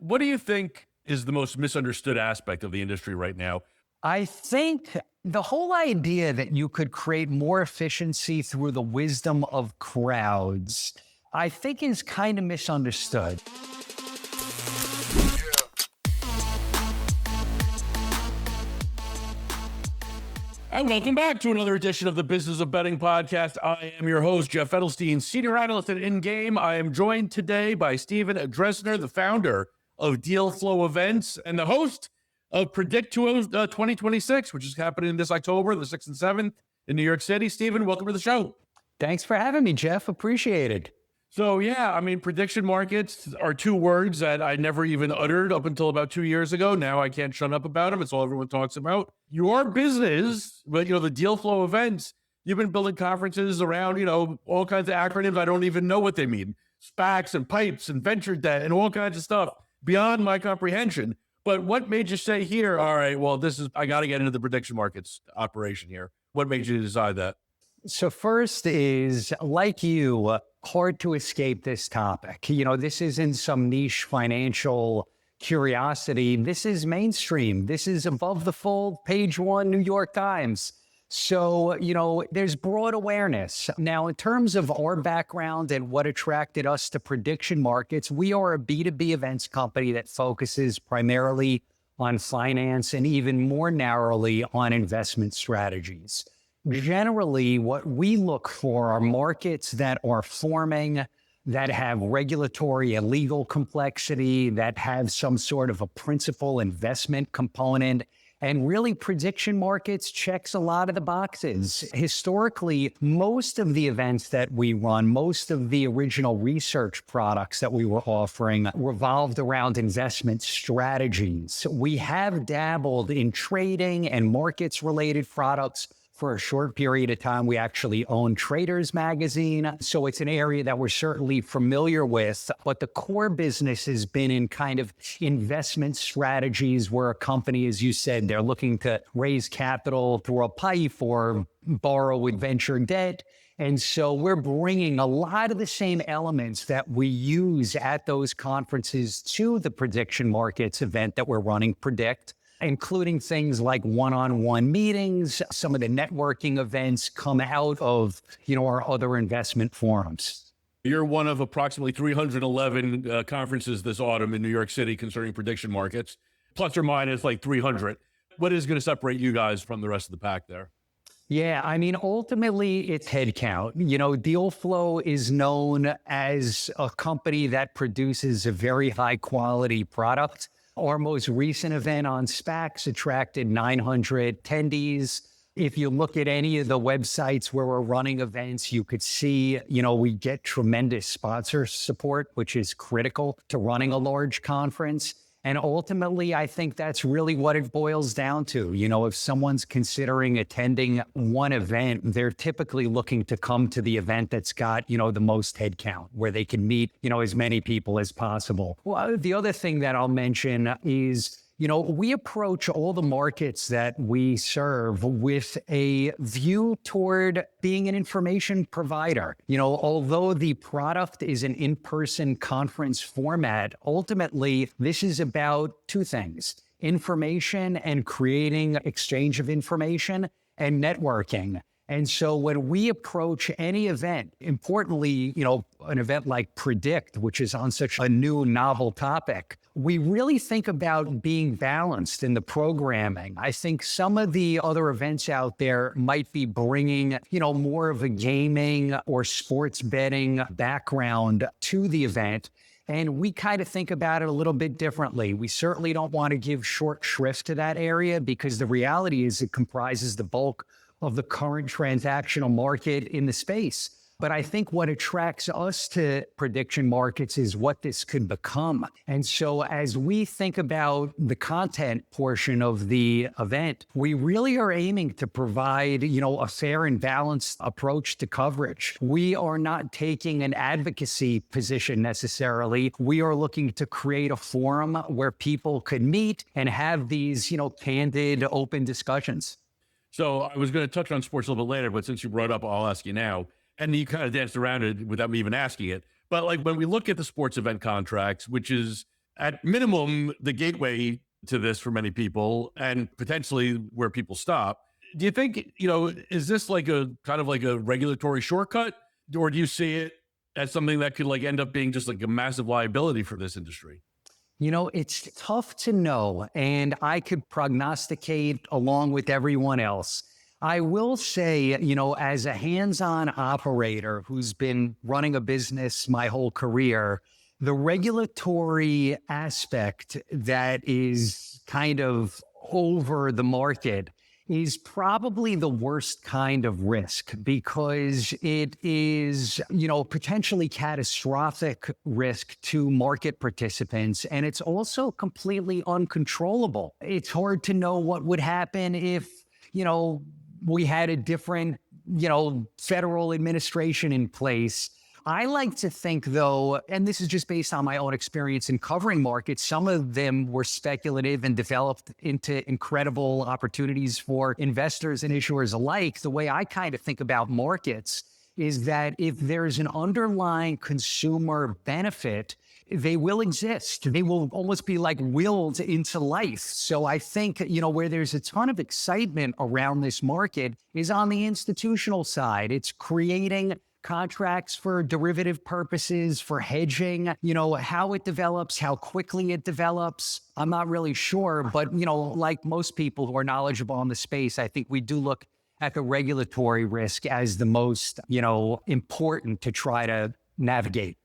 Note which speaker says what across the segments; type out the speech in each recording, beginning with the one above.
Speaker 1: what do you think is the most misunderstood aspect of the industry right now?
Speaker 2: I think the whole idea that you could create more efficiency through the wisdom of crowds, I think is kind of misunderstood.
Speaker 1: And welcome back to another edition of the Business of Betting podcast. I am your host, Jeff Edelsten, senior analyst at InGame. I am joined today by Steven Dresner, the founder of DealFlow Events and the host of Predict 2026, which is happening this October, the 6th and 7th in New York City. Steven, welcome to the show.
Speaker 2: Thanks for having me, Jeff. Appreciate it.
Speaker 1: So yeah, I mean, prediction markets are two words that I never even uttered up until about 2 years ago. Now I can't shut up about them. It's all everyone talks about. Your business, but the DealFlow Events, you've been building conferences around, all kinds of acronyms. I don't even know what they mean. SPACs and pipes and venture debt and all kinds of stuff beyond my comprehension. But what made you say here, all right, well, I got to get into the prediction markets operation here. What made you decide that?
Speaker 2: So first is, like you, hard to escape this topic. This isn't some niche financial curiosity. This is mainstream. This is above the fold, page one, New York Times. So, there's broad awareness. Now, in terms of our background and what attracted us to prediction markets, we are a B2B events company that focuses primarily on finance and even more narrowly on investment strategies. Generally, what we look for are markets that are forming, that have regulatory and legal complexity, that have some sort of a principal investment component. And really, prediction markets checks a lot of the boxes. Historically, most of the events that we run, most of the original research products that we were offering revolved around investment strategies. We have dabbled in trading and markets-related products. For a short period of time, we actually own Traders Magazine. So it's an area that we're certainly familiar with. But the core business has been in kind of investment strategies where a company, as you said, they're looking to raise capital through a PIPE or borrow with venture debt. And so we're bringing a lot of the same elements that we use at those conferences to the prediction markets event that we're running, Predict, including things like one-on-one meetings. Some of the networking events come out of, our other investment forums.
Speaker 1: You're one of approximately 311 conferences this autumn in New York City concerning prediction markets, plus or minus like 300. What is going to separate you guys from the rest of the pack there?
Speaker 2: Yeah, ultimately it's headcount. DealFlow is known as a company that produces a very high quality product. Our most recent event on SPACs attracted 900 attendees. If you look at any of the websites where we're running events, you could see, we get tremendous sponsor support, which is critical to running a large conference. And ultimately, I think that's really what it boils down to. If someone's considering attending one event, they're typically looking to come to the event that's got, the most headcount, where they can meet, as many people as possible. Well, the other thing that I'll mention is, we approach all the markets that we serve with a view toward being an information provider. Although the product is an in-person conference format, ultimately, this is about two things: information and creating exchange of information, and networking. And so when we approach any event, importantly, an event like Predict, which is on such a new, novel topic, we really think about being balanced in the programming. I think some of the other events out there might be bringing, more of a gaming or sports betting background to the event. And we kind of think about it a little bit differently. We certainly don't want to give short shrift to that area, because the reality is it comprises the bulk of the current transactional market in the space. But I think what attracts us to prediction markets is what this could become. And so as we think about the content portion of the event, we really are aiming to provide, a fair and balanced approach to coverage. We are not taking an advocacy position necessarily. We are looking to create a forum where people could meet and have these, candid, open discussions.
Speaker 1: So I was going to touch on sports a little bit later, but since you brought up, I'll ask you now. And you kind of danced around it without me even asking it. But like when we look at the sports event contracts, which is at minimum, the gateway to this for many people and potentially where people stop. Do you think, is this like a kind of like a regulatory shortcut, or do you see it as something that could like end up being just like a massive liability for this industry?
Speaker 2: It's tough to know, and I could prognosticate along with everyone else. I will say, as a hands-on operator who's been running a business my whole career, the regulatory aspect that is kind of over the market is probably the worst kind of risk because it is, potentially catastrophic risk to market participants. And it's also completely uncontrollable. It's hard to know what would happen if, we had a different, federal administration in place. I like to think, though, and this is just based on my own experience in covering markets, some of them were speculative and developed into incredible opportunities for investors and issuers alike. The way I kind of think about markets is that if there's an underlying consumer benefit, they will exist. They will almost be like willed into life. So I think, where there's a ton of excitement around this market is on the institutional side. It's creating contracts for derivative purposes, for hedging, how it develops, how quickly it develops. I'm not really sure, but, like most people who are knowledgeable in the space, I think we do look at the regulatory risk as the most, important to try to navigate.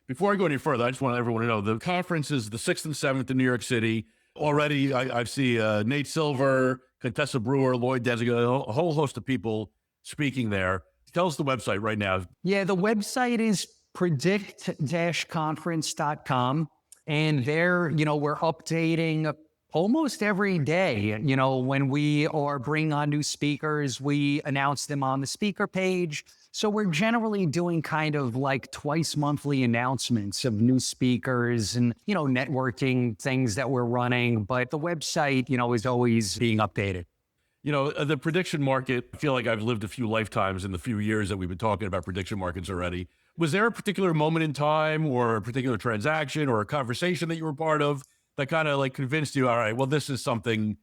Speaker 1: Before I go any further, I just want everyone to know the conference is the 6th and 7th in New York City. Already, I see Nate Silver, Contessa Brewer, Lloyd Desiga, a whole host of people speaking there. Tell us the website right now.
Speaker 2: Yeah, the website is predict-conference.com. And there, we're updating almost every day. When we are bringing on new speakers, we announce them on the speaker page. So we're generally doing kind of like twice monthly announcements of new speakers and, networking things that we're running. But the website, is always being updated.
Speaker 1: The prediction market, I feel like I've lived a few lifetimes in the few years that we've been talking about prediction markets already. Was there a particular moment in time or a particular transaction or a conversation that you were part of that kind of like convinced you, all right, well, this is legitimate.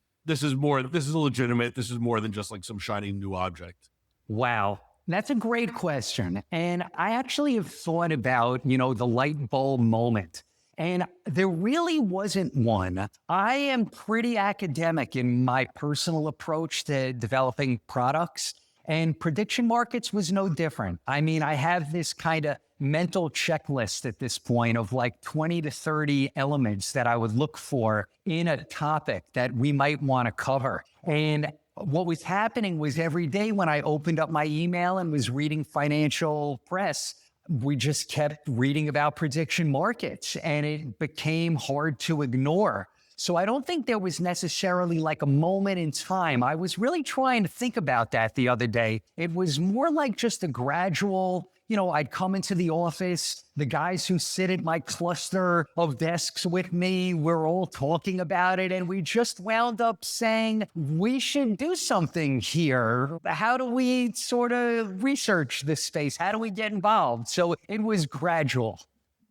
Speaker 1: This is more than just like some shiny new object?
Speaker 2: Wow. That's a great question. And I actually have thought about, the light bulb moment. And there really wasn't one. I am pretty academic in my personal approach to developing products, and prediction markets was no different. I mean, I have this kind of mental checklist at this point of like 20 to 30 elements that I would look for in a topic that we might want to cover. And what was happening was every day when I opened up my email and was reading financial press, we just kept reading about prediction markets and it became hard to ignore. So I don't think there was necessarily like a moment in time. I was really trying to think about that the other day. It was more like just a gradual, I'd come into the office, the guys who sit at my cluster of desks with me, we're all talking about it. And we just wound up saying, we should do something here. How do we sort of research this space? How do we get involved? So it was gradual.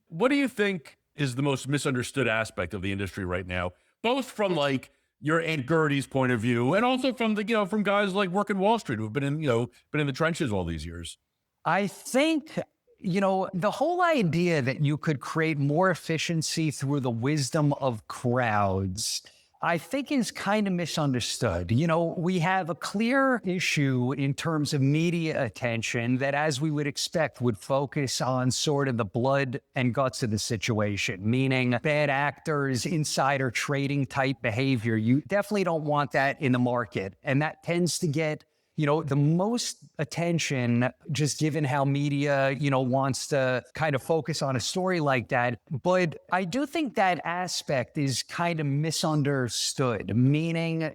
Speaker 1: What do you think is the most misunderstood aspect of the industry right now, both from like your Aunt Gertie's point of view and also from the, from guys like working Wall Street who've been in the trenches all these years?
Speaker 2: I think, the whole idea that you could create more efficiency through the wisdom of crowds, I think is kind of misunderstood. We have a clear issue in terms of media attention that, as we would expect, would focus on sort of the blood and guts of the situation, meaning bad actors, insider trading type behavior. You definitely don't want that in the market. And that tends to get the most attention, just given how media, wants to kind of focus on a story like that. But I do think that aspect is kind of misunderstood, meaning,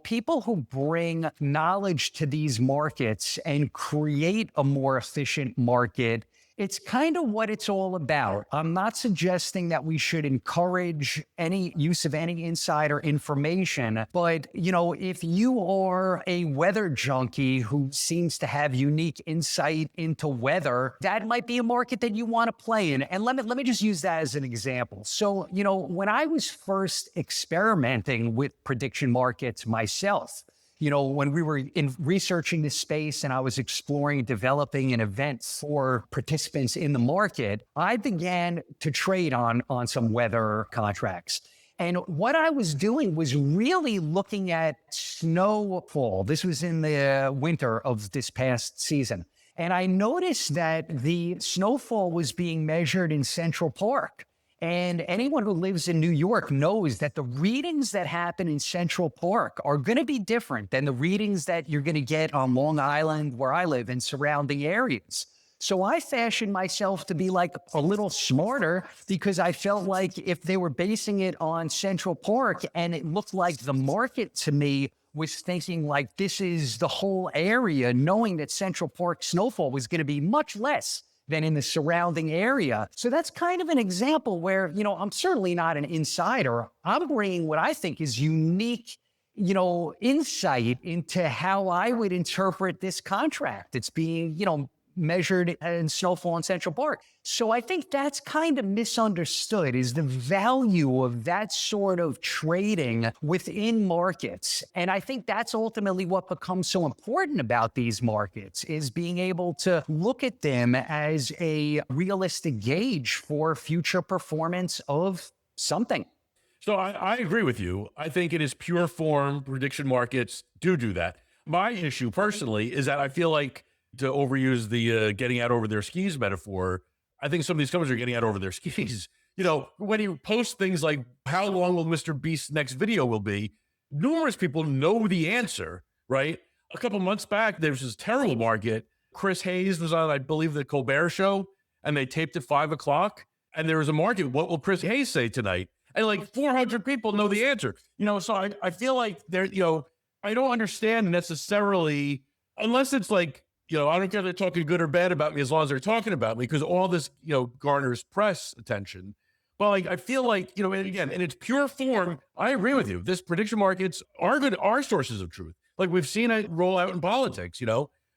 Speaker 2: people who bring knowledge to these markets and create a more efficient market It's kind of what it's all about. I'm not suggesting that we should encourage any use of any insider information, but if you are a weather junkie who seems to have unique insight into weather, that might be a market that you want to play in. And let me just use that as an example. So, when I was first experimenting with prediction markets myself, when we were researching this space and I was exploring developing an event for participants in the market, I began to trade on some weather contracts. And what I was doing was really looking at snowfall. This was in the winter of this past season. And I noticed that the snowfall was being measured in Central Park. And anyone who lives in New York knows that the readings that happen in Central Park are going to be different than the readings that you're going to get on Long Island, where I live, and surrounding areas. So I fashioned myself to be like a little smarter, because I felt like if they were basing it on Central Park and it looked like the market to me was thinking like this is the whole area, knowing that Central Park snowfall was going to be much less than in the surrounding area. So that's kind of an example where, I'm certainly not an insider. I'm bringing what I think is unique, insight into how I would interpret this contract. It's being, measured in snowfall in Central Park. So I think that's kind of misunderstood, is the value of that sort of trading within markets. And I think that's ultimately what becomes so important about these markets, is being able to look at them as a realistic gauge for future performance of something.
Speaker 1: So I agree with you. I think it is pure form. Prediction markets do that. My issue personally is that I feel like, to overuse the getting out over their skis metaphor, I think some of these companies are getting out over their skis. When you post things like, how long will Mr. Beast's next video will be, numerous people know the answer, right? A couple months back, there was this terrible market. Chris Hayes was on, I believe, the Colbert Show, and they taped at 5:00. And there was a market. What will Chris Hayes say tonight? And like 400 people know the answer. So I feel like I don't understand necessarily, unless it's like, I don't care if they're talking good or bad about me, as long as they're talking about me, because all this, garners press attention. But like, I feel like, and again, in its pure form, I agree with you. This prediction markets are sources of truth. Like, we've seen it roll out in politics,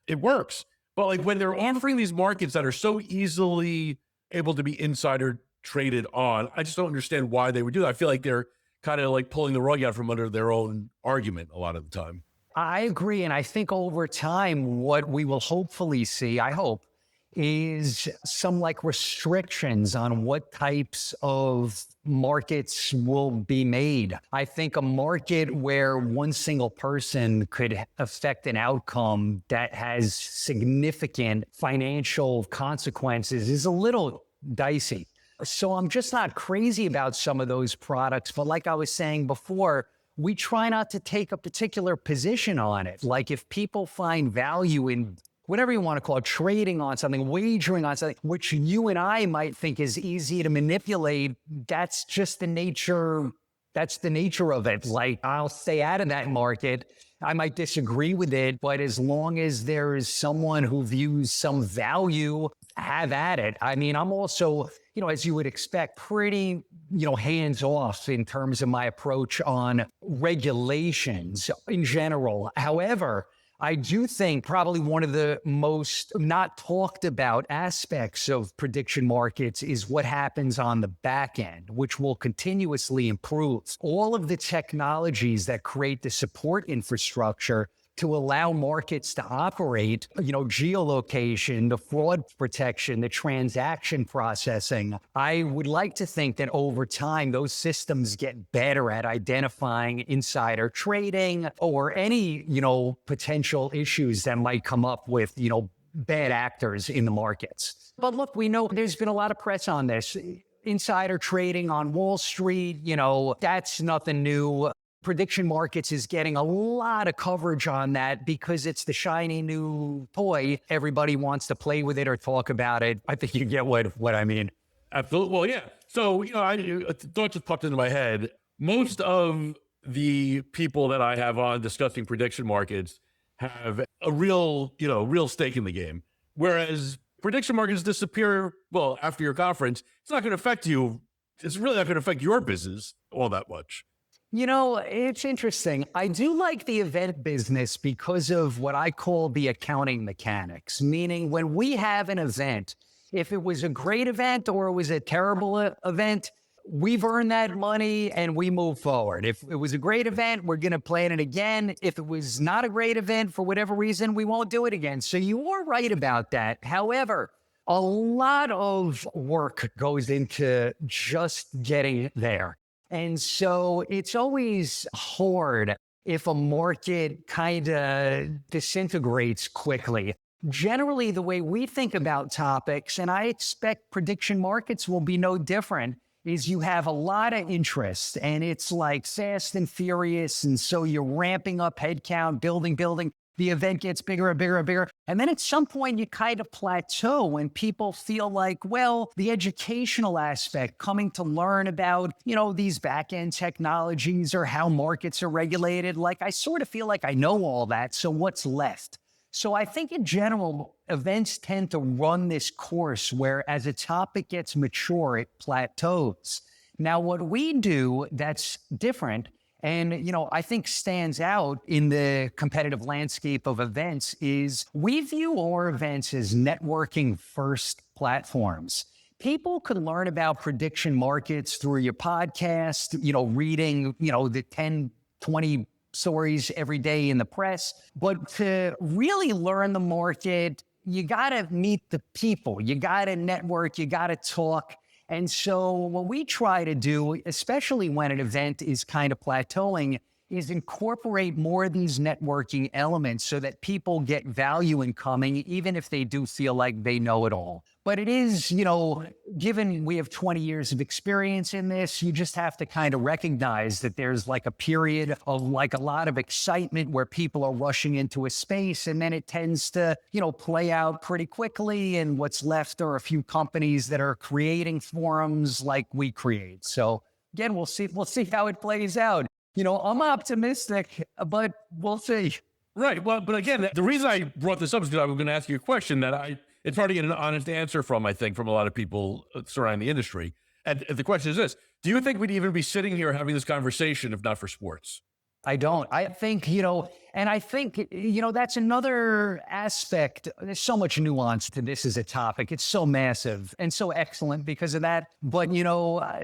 Speaker 1: it works. But like, when they're offering these markets that are so easily able to be insider traded on, I just don't understand why they would do that. I feel like they're kind of like pulling the rug out from under their own argument a lot of the time.
Speaker 2: I agree. And I think over time, what we will hopefully see, I hope, is some like restrictions on what types of markets will be made. I think a market where one single person could affect an outcome that has significant financial consequences is a little dicey. So I'm just not crazy about some of those products. But like I was saying before, we try not to take a particular position on it. Like, if people find value in whatever you want to call it, trading on something, wagering on something, which you and I might think is easy to manipulate, that's just the nature. That's the nature of it. Like, I'll stay out of that market. I might disagree with it, but as long as there is someone who views some value, have at it. I mean, I'm also, as you would expect, pretty, hands off in terms of my approach on regulations in general. However, I do think probably one of the most not talked about aspects of prediction markets is what happens on the back end, which will continuously improve. All of the technologies that create the support infrastructure to allow markets to operate, geolocation, the fraud protection, the transaction processing. I would like to think that over time, those systems get better at identifying insider trading or any, potential issues that might come up with, bad actors in the markets. But look, we know there's been a lot of press on this. Insider trading on Wall Street, that's nothing new. Prediction markets is getting a lot of coverage on that because it's the shiny new toy. Everybody wants to play with it or talk about it. I think you get what I mean.
Speaker 1: Absolutely. Well, yeah. So, a thought just popped into my head. Most of the people that I have on discussing prediction markets have a real stake in the game. Whereas prediction markets disappear, well, after your conference, it's not going to affect you. It's really not going to affect your business all that much.
Speaker 2: You know, it's interesting. I do like the event business because of what I call the accounting mechanics, meaning when we have an event, if it was a great event or it was a terrible event, we've earned that money and we move forward. If it was a great event, we're going to plan it again. If it was not a great event for whatever reason, we won't do it again. So you are right about that. However, a lot of work goes into just getting there. And so it's always hard if a market kind of disintegrates quickly. Generally, the way we think about topics, and I expect prediction markets will be no different, is you have a lot of interest and it's like fast and furious. And so you're ramping up headcount, building. The event gets bigger and bigger and bigger. And then at some point you kind of plateau when people feel like, well, the educational aspect, coming to learn about, these back-end technologies or how markets are regulated, like I sort of feel like I know all that. So what's left? So I think in general, events tend to run this course where as a topic gets mature, it plateaus. Now, what we do that's different and, I think stands out in the competitive landscape of events is we view our events as networking first platforms. People can learn about prediction markets through your podcast, reading, the 10, 20 stories every day in the press. But to really learn the market, you got to meet the people, you got to network, you got to talk. And so what we try to do, especially when an event is kind of plateauing, is incorporate more of these networking elements so that people get value in coming, even if they do feel like they know it all. But it is, given we have 20 years of experience in this, you just have to kind of recognize that there's like a period of like a lot of excitement where people are rushing into a space and then it tends to, play out pretty quickly. And what's left are a few companies that are creating forums like we create. So again, we'll see how it plays out. I'm optimistic, but we'll see.
Speaker 1: Right. Well, but again, the reason I brought this up is because I was going to ask you a question that it's hard to get an honest answer from, I think, from a lot of people surrounding the industry. And the question is this: do you think we'd even be sitting here having this conversation if not for sports?
Speaker 2: I don't. I think, and I think, that's another aspect. There's so much nuance to this as a topic. It's so massive and so excellent because of that. But,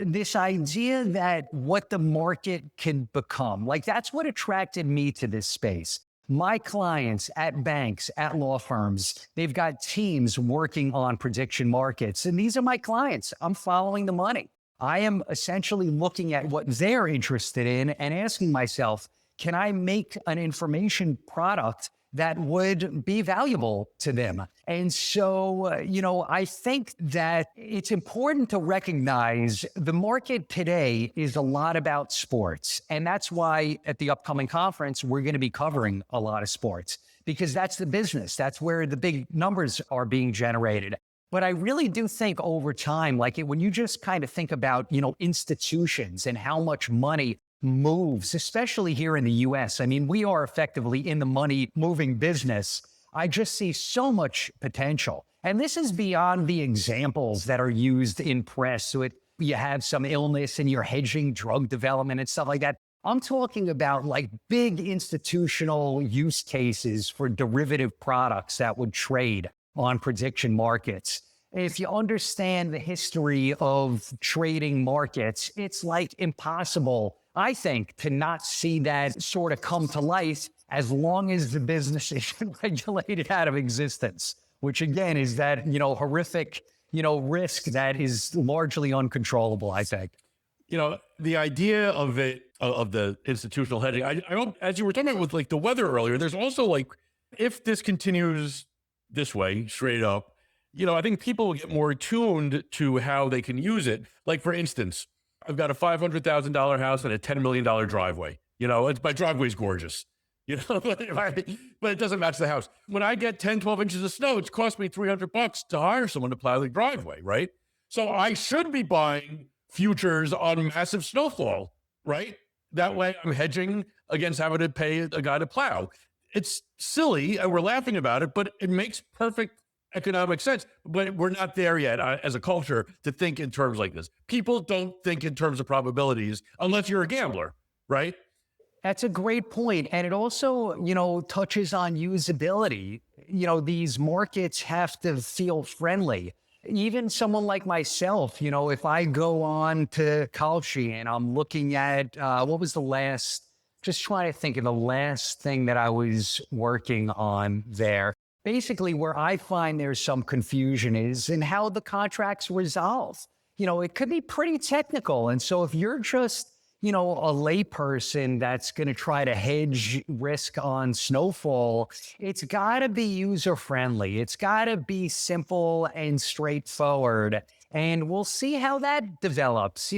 Speaker 2: this idea that what the market can become, like that's what attracted me to this space. My clients at banks, at law firms, they've got teams working on prediction markets. And these are my clients. I'm following the money. I am essentially looking at what they're interested in and asking myself, can I make an information product that would be valuable to them? And so, I think that it's important to recognize the market today is a lot about sports. And that's why at the upcoming conference, we're going to be covering a lot of sports because that's the business. That's where the big numbers are being generated. But I really do think over time, when you just kind of think about, institutions and how much money moves, especially here in the US. I mean, we are effectively in the money moving business. I just see so much potential. And this is beyond the examples that are used in press. So you have some illness and you're hedging drug development and stuff like that. I'm talking about like big institutional use cases for derivative products that would trade on prediction markets. If you understand the history of trading markets, it's like impossible, I think, to not see that sort of come to life as long as the business is regulated out of existence, which again is that, horrific, risk that is largely uncontrollable, I think.
Speaker 1: The idea of it, of the institutional hedging, I don't, as you were talking about with like the weather earlier, there's also like, if this continues this way, straight up, I think people will get more attuned to how they can use it. Like, for instance, I've got a $500,000 house and a $10 million driveway. My driveway's gorgeous, but it doesn't match the house. When I get 10, 12 inches of snow, it's cost me $300 to hire someone to plow the driveway, right? So I should be buying futures on massive snowfall, right? That way I'm hedging against having to pay a guy to plow. It's silly and we're laughing about it, but it makes perfect economic sense, but we're not there yet as a culture to think in terms like this. People don't think in terms of probabilities unless you're a gambler, right?
Speaker 2: That's a great point. And it also, touches on usability. These markets have to feel friendly. Even someone like myself, if I go on to Kalshi and I'm looking at what was the last, just trying to think of the last thing that I was working on there. Basically, where I find there's some confusion is in how the contracts resolve. It could be pretty technical. And so if you're just a layperson that's going to try to hedge risk on snowfall, it's got to be user friendly. It's got to be simple and straightforward. And we'll see how that develops.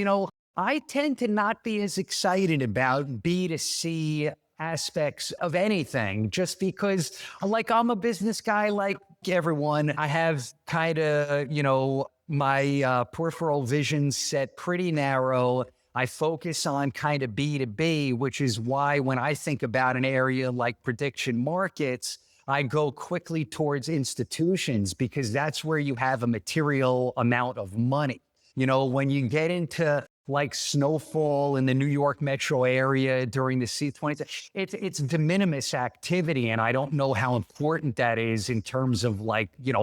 Speaker 2: I tend to not be as excited about B2C aspects of anything just because, like, I'm a business guy like everyone. I have kind of, my peripheral vision set pretty narrow. I focus on kind of B2B, which is why when I think about an area like prediction markets, I go quickly towards institutions because that's where you have a material amount of money. When you get into like snowfall in the New York metro area during the C20, it's de minimis activity. And I don't know how important that is in terms of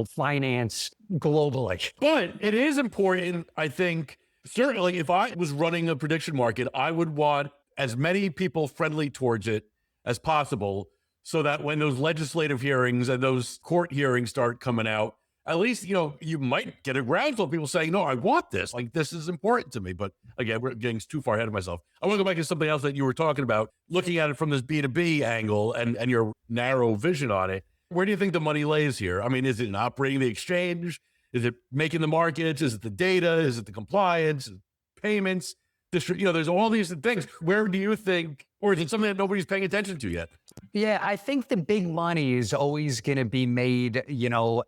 Speaker 2: finance globally.
Speaker 1: But it is important, I think. Certainly, if I was running a prediction market, I would want as many people friendly towards it as possible so that when those legislative hearings and those court hearings start coming out, at least, you might get a groundswell of people saying, no, I want this. Like, this is important to me. But again, we're getting too far ahead of myself. I want to go back to something else that you were talking about, looking at it from this B2B angle and your narrow vision on it. Where do you think the money lays here? I mean, is it in operating the exchange? Is it making the markets? Is it the data? Is it the compliance? Is it payments? There's all these things. Where do you think, or is it something that nobody's paying attention to yet?
Speaker 2: Yeah, I think the big money is always going to be made,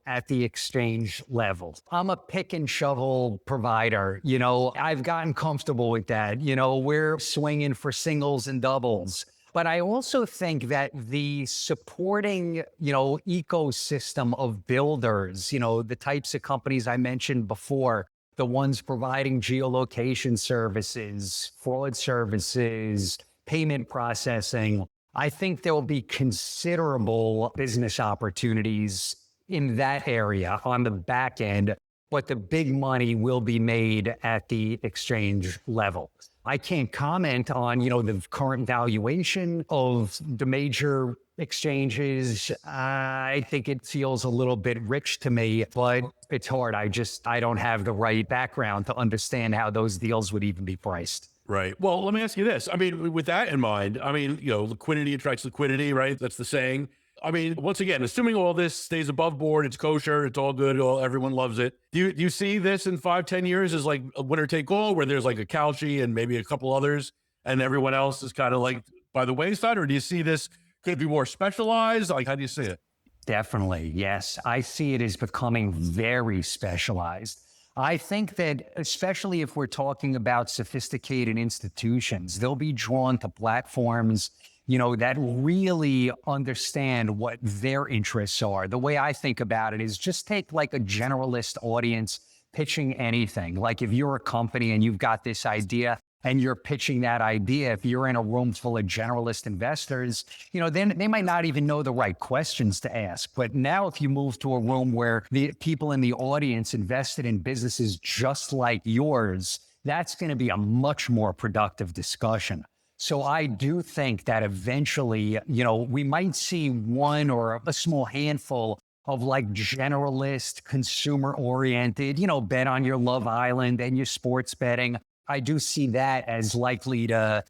Speaker 2: at the exchange level. I'm a pick and shovel provider. I've gotten comfortable with that. We're swinging for singles and doubles. But I also think that the supporting, ecosystem of builders, the types of companies I mentioned before, the ones providing geolocation services, fraud services, payment processing, I think there will be considerable business opportunities in that area on the back end, but the big money will be made at the exchange level. I can't comment on, the current valuation of the major exchanges. I think it feels a little bit rich to me, but it's hard. I don't have the right background to understand how those deals would even be priced.
Speaker 1: Right. Well, let me ask you this. I mean, with that in mind, liquidity attracts liquidity, right? That's the saying. I mean, once again, assuming all this stays above board, it's kosher, it's all good, everyone loves it. Do you see this in 5-10 years as like a winner take all, where there's like a Kalshi and maybe a couple others, and everyone else is kind of like by the wayside? Or do you see this, could it be more specialized? Like, how do you see it?
Speaker 2: Definitely, yes. I see it as becoming very specialized. I think that especially if we're talking about sophisticated institutions, they'll be drawn to platforms that really understand what their interests are. The way I think about it is just take like a generalist audience pitching anything. Like if you're a company and you've got this idea and you're pitching that idea, if you're in a room full of generalist investors, then they might not even know the right questions to ask. But now if you move to a room where the people in the audience invested in businesses just like yours, that's going to be a much more productive discussion. So I do think that eventually, we might see one or a small handful of like generalist, consumer oriented, bet on your Love Island and your sports betting. I do see that as likely to,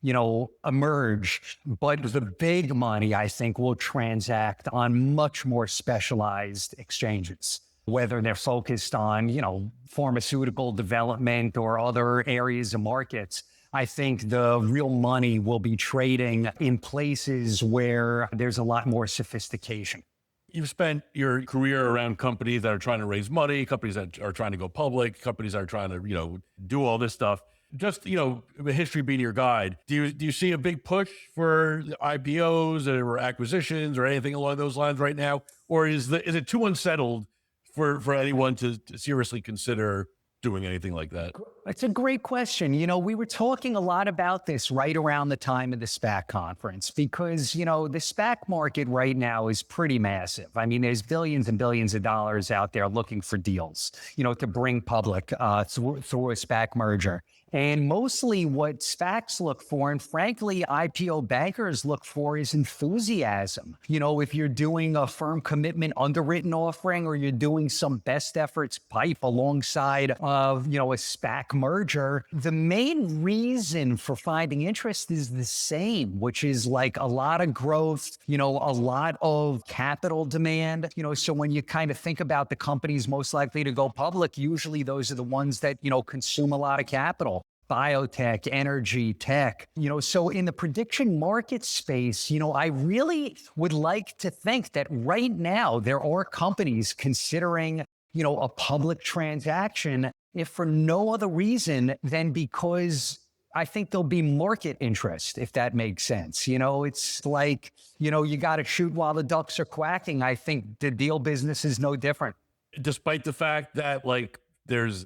Speaker 2: emerge. But the big money, I think, will transact on much more specialized exchanges, whether they're focused on, pharmaceutical development or other areas of markets. I think the real money will be trading in places where there's a lot more sophistication.
Speaker 1: You've spent your career around companies that are trying to raise money, companies that are trying to go public, companies that are trying to, do all this stuff. Just, history being your guide, do you see a big push for IPOs or acquisitions or anything along those lines right now? Or is it too unsettled for anyone to seriously consider doing anything like that?
Speaker 2: It's a great question. We were talking a lot about this right around the time of the SPAC conference because, the SPAC market right now is pretty massive. I mean, there's billions and billions of dollars out there looking for deals, to bring public through a SPAC merger. And mostly what SPACs look for, and frankly, IPO bankers look for, is enthusiasm. If you're doing a firm commitment underwritten offering or you're doing some best efforts pipe alongside of, a SPAC merger, the main reason for finding interest is the same, which is like a lot of growth, a lot of capital demand. So when you kind of think about the companies most likely to go public, usually those are the ones that, consume a lot of capital. Biotech, energy, tech, so in the prediction market space, I really would like to think that right now there are companies considering, a public transaction, if for no other reason than because I think there'll be market interest, if that makes sense. It's like, you got to shoot while the ducks are quacking. I think the deal business is no different.
Speaker 1: Despite the fact that like there's,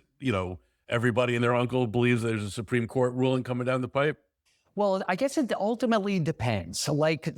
Speaker 1: everybody and their uncle believes there's a Supreme Court ruling coming down the pipe?
Speaker 2: Well, I guess it ultimately depends.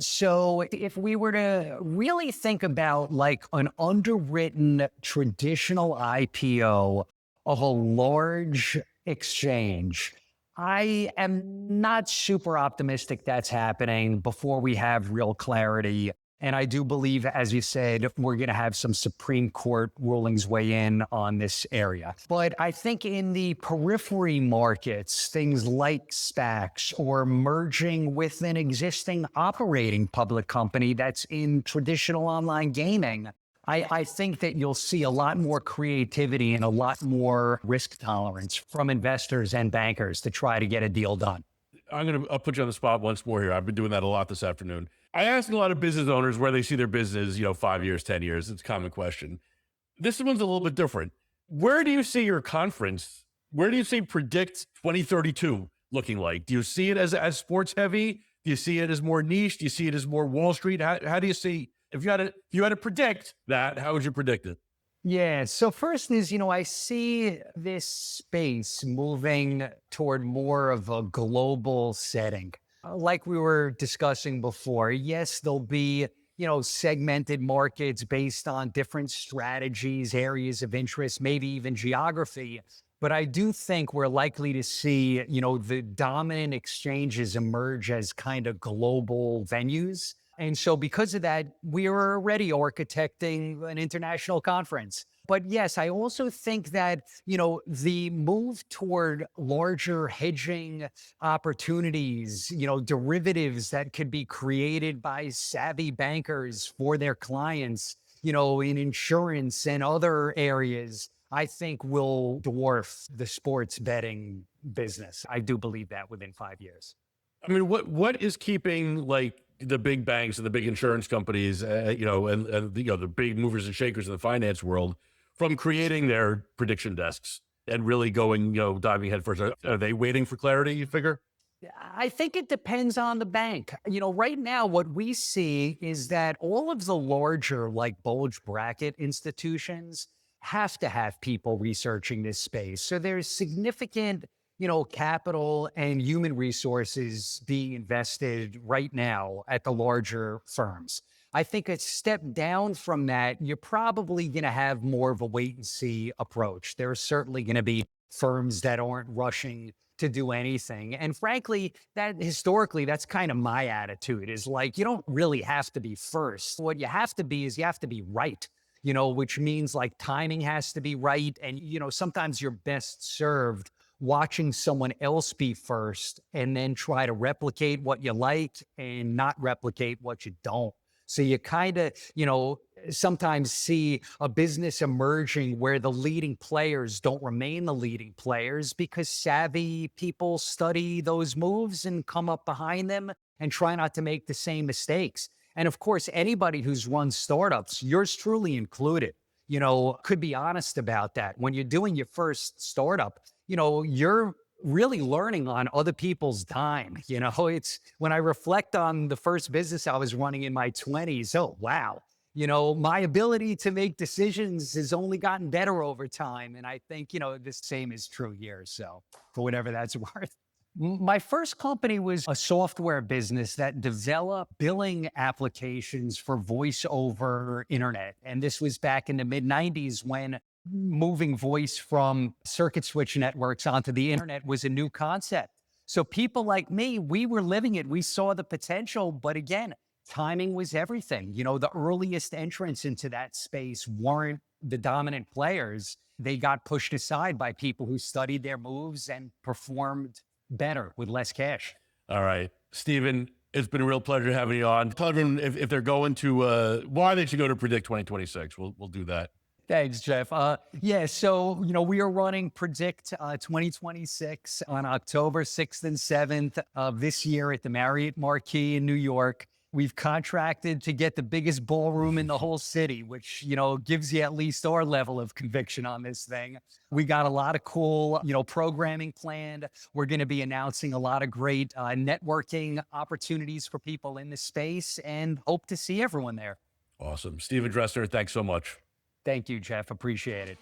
Speaker 2: So if we were to really think about like an underwritten traditional IPO of a large exchange, I am not super optimistic that's happening before we have real clarity. And I do believe, as you said, we're going to have some Supreme Court rulings weigh in on this area. But I think in the periphery markets, things like SPACs or merging with an existing operating public company that's in traditional online gaming, I think that you'll see a lot more creativity and a lot more risk tolerance from investors and bankers to try to get a deal done.
Speaker 1: I'll put you on the spot once more here. I've been doing that a lot this afternoon. I ask a lot of business owners where they see their business, 5 years, 10 years. It's a common question. This one's a little bit different. Where do you see your conference? Where do you see Predict 2032 looking like? Do you see it as sports heavy? Do you see it as more niche? Do you see it as more Wall Street? How do you see, if you had to predict that, how would you predict it?
Speaker 2: Yeah. So first is, I see this space moving toward more of a global setting. Like we were discussing before, yes, there'll be, segmented markets based on different strategies, areas of interest, maybe even geography. But I do think we're likely to see, the dominant exchanges emerge as kind of global venues. And so because of that, we are already architecting an international conference. But yes, I also think that, the move toward larger hedging opportunities, derivatives that could be created by savvy bankers for their clients, in insurance and other areas, I think will dwarf the sports betting business. I do believe that within 5 years.
Speaker 1: I mean, what is keeping like the big banks and the big insurance companies, and the big movers and shakers in the finance world from creating their prediction desks and really going, diving headfirst? Are they waiting for clarity, you figure?
Speaker 2: I think it depends on the bank. Right now, what we see is that all of the larger, like bulge bracket institutions, have to have people researching this space. So there's significant, capital and human resources being invested right now at the larger firms. I think a step down from that, you're probably going to have more of a wait and see approach. There are certainly going to be firms that aren't rushing to do anything. And frankly, that historically, that's kind of my attitude, is like, you don't really have to be first. What you have to be is you have to be right, which means like timing has to be right. And, sometimes you're best served watching someone else be first and then try to replicate what you like and not replicate what you don't. So you kind of, sometimes see a business emerging where the leading players don't remain the leading players because savvy people study those moves and come up behind them and try not to make the same mistakes. And of course, anybody who's run startups, yours truly included, could be honest about that. When you're doing your first startup, you're really learning on other people's dime. It's when I reflect on the first business I was running in my 20s, oh, wow. my ability to make decisions has only gotten better over time. And I think, the same is true here. So for whatever that's worth. My first company was a software business that developed billing applications for voice over internet. And this was back in the mid 90s when moving voice from circuit switch networks onto the internet was a new concept. So people like me, we were living it. We saw the potential, but again, timing was everything. The earliest entrants into that space weren't the dominant players. They got pushed aside by people who studied their moves and performed better with less cash.
Speaker 1: All right, Steven, it's been a real pleasure having you on. Tell everyone if they're going to, why they should go to Predict 2026. We'll do that.
Speaker 2: Thanks, Jeff. So, we are running Predict 2026 on October 6th and 7th of this year at the Marriott Marquis in New York. We've contracted to get the biggest ballroom in the whole city, which, gives you at least our level of conviction on this thing. We got a lot of cool, programming planned. We're going to be announcing a lot of great networking opportunities for people in the space and hope to see everyone there.
Speaker 1: Awesome. Steven Dresner, thanks so much.
Speaker 2: Thank you, Jeff. Appreciate it.